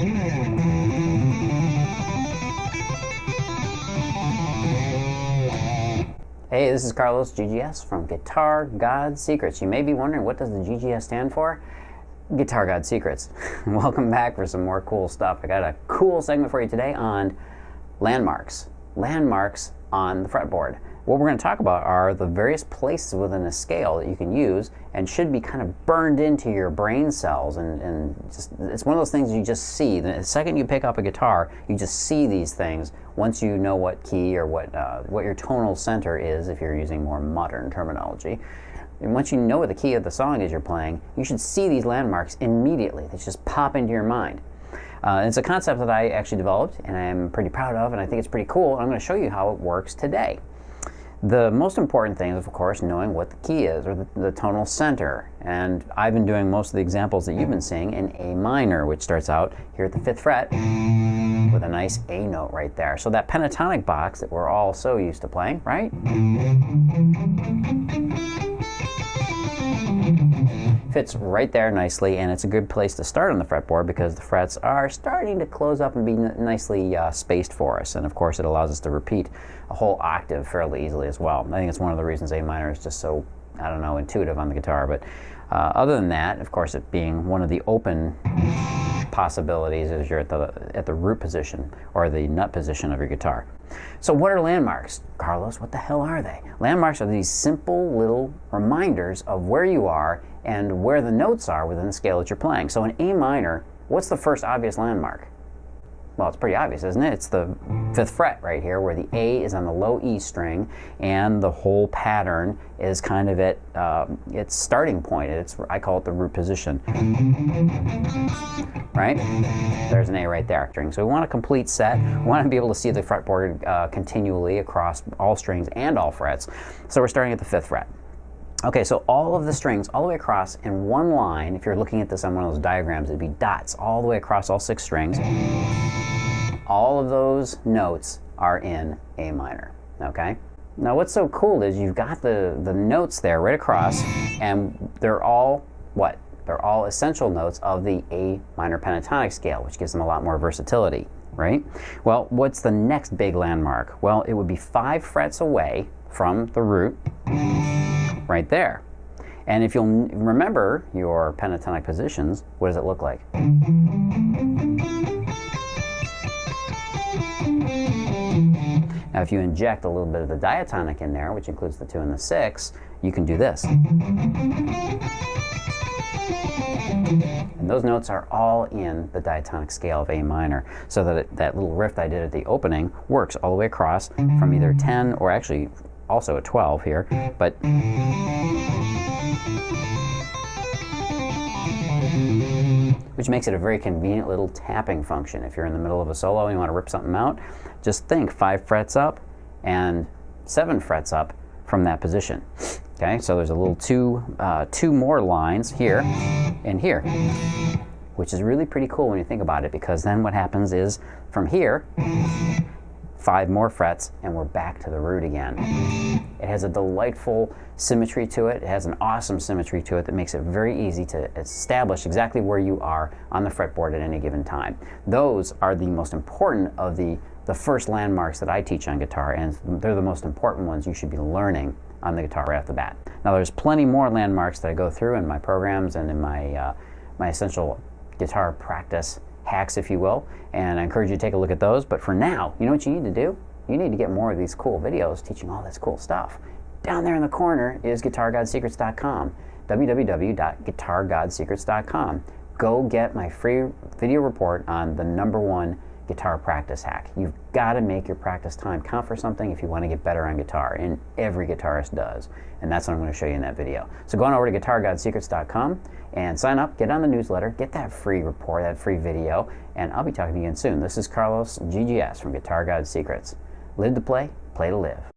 Hey, this is Carlos GGS from Guitar God Secrets. You may be wondering, what does the GGS stand for? Guitar God Secrets. Welcome back for some more cool stuff. I got a cool segment for you today on landmarks. Landmarks on the fretboard. What we're going to talk about are the various places within a scale that you can use and should be kind of burned into your brain cells, and just, it's one of those things you just see. The second you pick up a guitar, you just see these things once you know what key or what your tonal center is, if you're using more modern terminology. And once you know what the key of the song is you're playing, you should see these landmarks immediately. They just pop into your mind. It's a concept that I actually developed and I'm pretty proud of, and I think it's pretty cool. I'm going to show you how it works today. The most important thing is, of course, knowing what the key is, or the tonal center. And I've been doing most of the examples that you've been seeing in A minor, which starts out here at the 5th fret with a nice A note right there. So that pentatonic box that we're all so used to playing, right? Fits right there nicely, and it's a good place to start on the fretboard because the frets are starting to close up and be nicely spaced for us. And of course, it allows us to repeat a whole octave fairly easily as well. I think it's one of the reasons A minor is just so, I don't know, intuitive on the guitar. But other than that, of course, it being one of the open possibilities is you're at the root position or the nut position of your guitar. So what are landmarks? Carlos, what the hell are they? Landmarks are these simple little reminders of where you are and where the notes are within the scale that you're playing. So in A minor, what's the first obvious landmark? Well, it's pretty obvious, isn't it? It's the 5th fret right here, where the A is on the low E string, and the whole pattern is kind of at its starting point. I call it the root position. Right? There's an A right there. So we want a complete set. We want to be able to see the fretboard continually across all strings and all frets. So we're starting at the 5th fret. Okay, so all of the strings all the way across in one line. If you're looking at this on one of those diagrams, it'd be dots all the way across all 6 strings. All of those notes are in A minor, okay? Now what's so cool is you've got the notes there right across, and they're all what? They're all essential notes of the A minor pentatonic scale, which gives them a lot more versatility, right? Well, what's the next big landmark? Well, it would be 5 frets away from the root, right there. And if you'll remember your pentatonic positions, what does it look like? Now if you inject a little bit of the diatonic in there, which includes the 2 and the 6, you can do this. And those notes are all in the diatonic scale of A minor, so that that little riff I did at the opening works all the way across from either 10 or actually also a 12 here, but which makes it a very convenient little tapping function. If you're in the middle of a solo and you want to rip something out, just think 5 frets up and 7 frets up from that position. Okay, so there's a little two more lines here and here, which is really pretty cool when you think about it, because then what happens is from here, 5 more frets, and we're back to the root again. It has a delightful symmetry to it. It has an awesome symmetry to it that makes it very easy to establish exactly where you are on the fretboard at any given time. Those are the most important of the first landmarks that I teach on guitar, and they're the most important ones you should be learning on the guitar right off the bat. Now there's plenty more landmarks that I go through in my programs and in my essential guitar practice hacks, if you will, and I encourage you to take a look at those. But for now, you know what you need to do? You need to get more of these cool videos teaching all this cool stuff. Down there in the corner is GuitarGodSecrets.com, www.GuitarGodSecrets.com. Go get my free video report on the #1 guitar practice hack. You've got to make your practice time count for something if you want to get better on guitar, and every guitarist does, and that's what I'm going to show you in that video. So go on over to GuitarGodSecrets.com and sign up, get on the newsletter, get that free report, that free video, and I'll be talking to you again soon. This is Carlos GGS from Guitar God Secrets. Live to play, play to live.